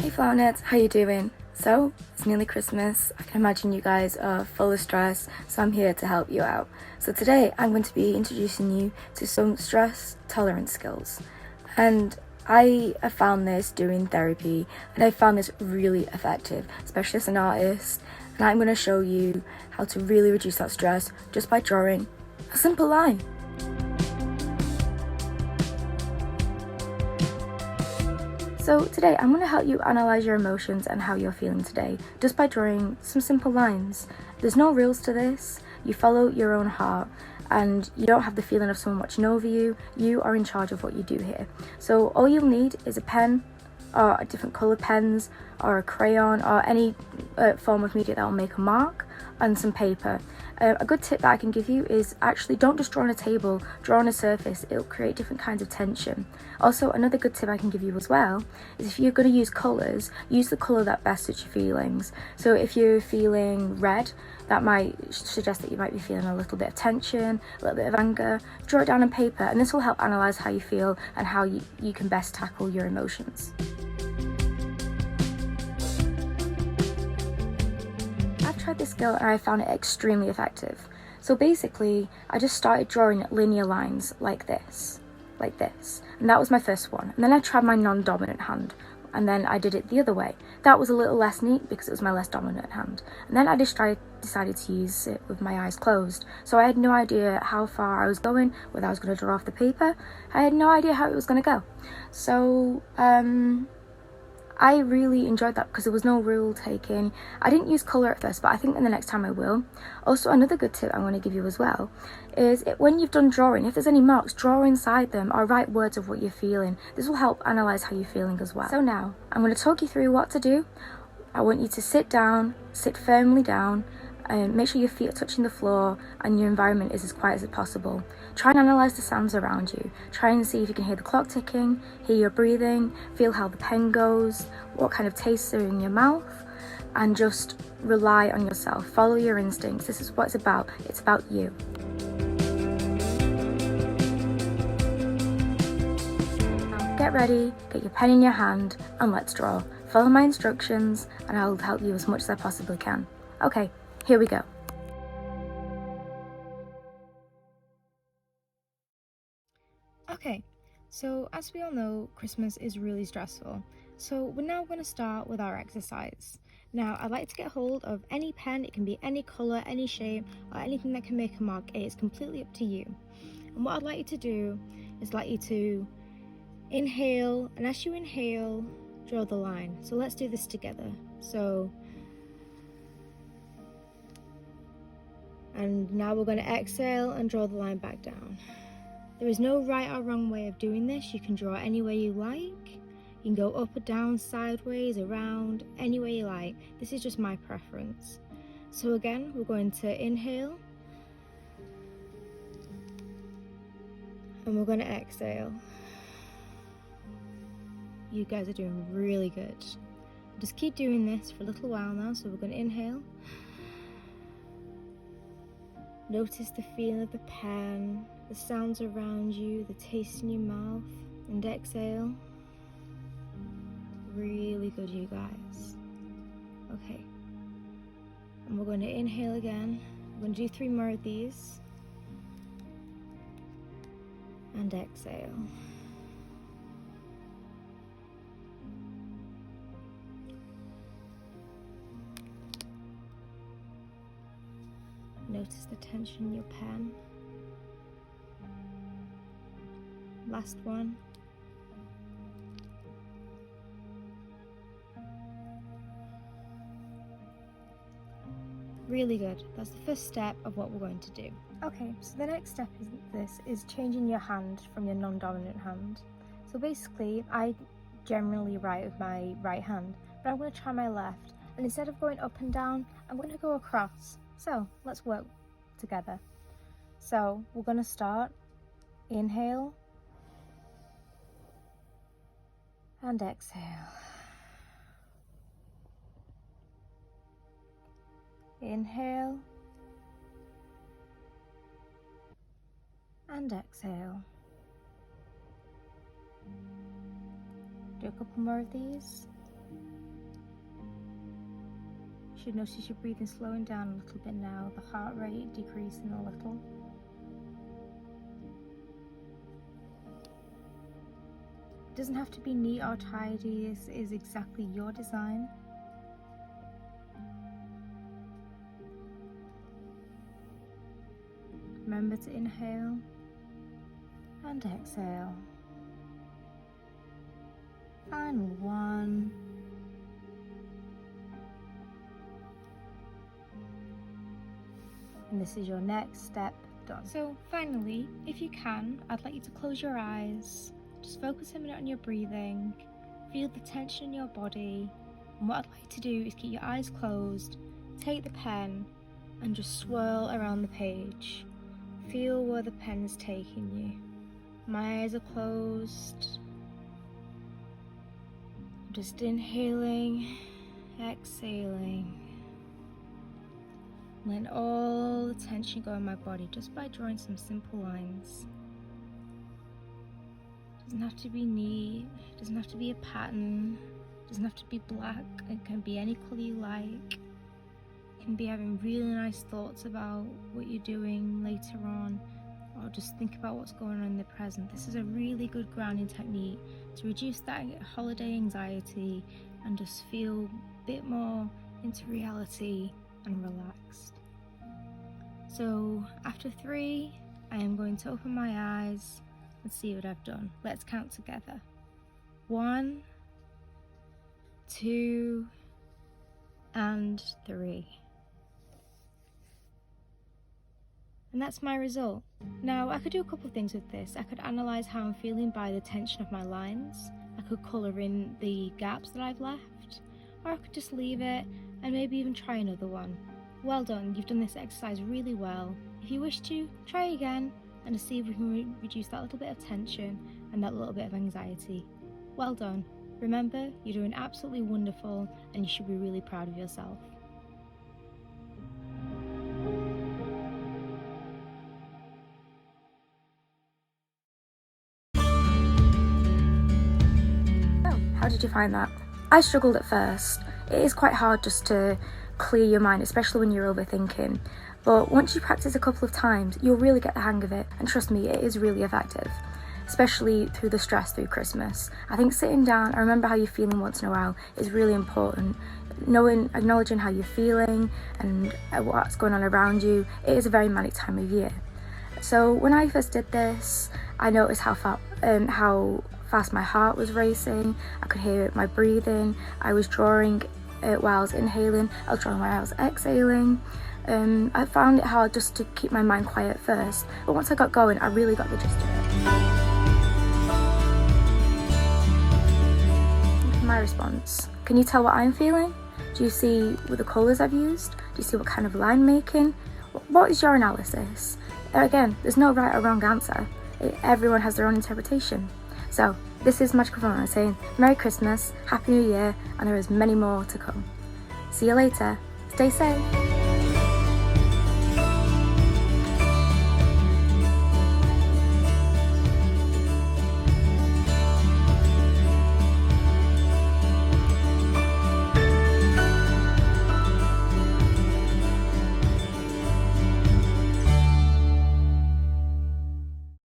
Hey Flownets, how you doing? So, it's nearly Christmas. I can imagine you guys are full of stress, so I'm here to help you out. So today I'm going to be introducing you to some stress tolerance skills. And I have found this doing therapy, and I found this really effective, especially as an artist. And I'm going to show you how to really reduce that stress just by drawing a simple line. So today I'm going to help you analyse your emotions and how you're feeling today just by drawing some simple lines. There's no rules to this, you follow your own heart and you don't have the feeling of someone watching over you. You are in charge of what you do here. So all you'll need is a pen or a different coloured pens or a crayon or any form of media that will make a mark and some paper. A good tip that I can give you is actually don't just draw on a table, draw on a surface. It'll create different kinds of tension. Also, another good tip I can give you as well is if you're going to use colours, use the colour that best suits your feelings. So if you're feeling red, that might suggest that you might be feeling a little bit of tension, a little bit of anger. Draw it down on paper and this will help analyse how you feel and how you can best tackle your emotions. I've tried this skill and I found it extremely effective. So basically, I just started drawing linear lines like this, and that was my first one. And then I tried my non-dominant hand, and then I did it the other way. That was a little less neat because it was my less dominant hand. And then I just decided to use it with my eyes closed. So I had no idea how far I was going, whether I was going to draw off the paper. I had no idea how it was going to go. So, I really enjoyed that because there was no rule taking. I didn't use colour at first, but I think that the next time I will. Also, another good tip I'm going to give you as well is when you've done drawing, if there's any marks, draw inside them or write words of what you're feeling. This will help analyse how you're feeling as well. So now, I'm going to talk you through what to do. I want you to sit down, sit firmly down, and make sure your feet are touching the floor and your environment is as quiet as possible. Try and analyse the sounds around you. Try and see if you can hear the clock ticking, hear your breathing, feel how the pen goes, what kind of tastes are in your mouth, and just rely on yourself. Follow your instincts. This is what it's about. It's about you. Now get ready, get your pen in your hand, and let's draw. Follow my instructions and I'll help you as much as I possibly can. Okay. Here we go. Okay, so as we all know, Christmas is really stressful. So we're now going to start with our exercise. Now, I'd like to get hold of any pen. It can be any colour, any shape, or anything that can make a mark. It is completely up to you. And what I'd like you to do is like you to inhale, and as you inhale, draw the line. So let's do this together. And now we're going to exhale and draw the line back down. There is no right or wrong way of doing this. You can draw any way you like. You can go up or down, sideways, around, any way you like. This is just my preference. So again, we're going to inhale. And we're going to exhale. You guys are doing really good. Just keep doing this for a little while now. So we're going to inhale. Notice the feeling of the pen, the sounds around you, the taste in your mouth, and exhale. Really good, you guys. Okay. And we're going to inhale again. We're going to do 3 more of these. And exhale. Notice the tension in your pen. Last one. Really good. That's the first step of what we're going to do. Okay, so the next step is changing your hand from your non-dominant hand. So basically, I generally write with my right hand, but I'm going to try my left. And instead of going up and down, I'm going to go across. So let's work together. So we're going to start. Inhale. And exhale. Inhale. And exhale. Do a couple more of these. You should notice your breathing slowing down a little bit now, the heart rate decreasing a little. It doesn't have to be neat or tidy, this is exactly your design. Remember to inhale and exhale. And 1. And this is your next step done. So finally, if you can, I'd like you to close your eyes. Just focus a minute on your breathing. Feel the tension in your body. And what I'd like to do is keep your eyes closed, take the pen and just swirl around the page. Feel where the pen is taking you. My eyes are closed. I'm just inhaling, exhaling. Letting all the tension go in my body just by drawing some simple lines. Doesn't have to be neat, doesn't have to be a pattern, doesn't have to be black, it can be any colour you like. You can be having really nice thoughts about what you're doing later on, or just think about what's going on in the present. This is a really good grounding technique to reduce that holiday anxiety and just feel a bit more into reality and relaxed. So after 3, I am going to open my eyes and see what I've done. Let's count together. 1, 2, and 3. And that's my result. Now I could do a couple of things with this. I could analyse how I'm feeling by the tension of my lines. I could colour in the gaps that I've left, or I could just leave it and maybe even try another one. Well done, you've done this exercise really well. If you wish to, try again and to see if we can reduce that little bit of tension and that little bit of anxiety. Well done. Remember, you're doing absolutely wonderful and you should be really proud of yourself. How did you find that? I struggled at first. It is quite hard just to clear your mind, especially when you're overthinking. But once you practice a couple of times, you'll really get the hang of it. And trust me, it is really effective, especially through the stress through Christmas. I think sitting down and remember how you're feeling once in a while is really important. Acknowledging how you're feeling and what's going on around you. It is a very manic time of year. So when I first did this, I noticed how fast my heart was racing. I could hear my breathing. I was drawing while I was inhaling. I was drawing while I was exhaling. I found it hard just to keep my mind quiet first, but once I got going, I really got the gist of it. My response. Can you tell what I'm feeling? Do you see with the colours I've used? Do you see what kind of line making? What is your analysis? Again, there's no right or wrong answer. Everyone has their own interpretation. So, this is Magical Fun saying Merry Christmas, Happy New Year, and there is many more to come. See you later. Stay safe.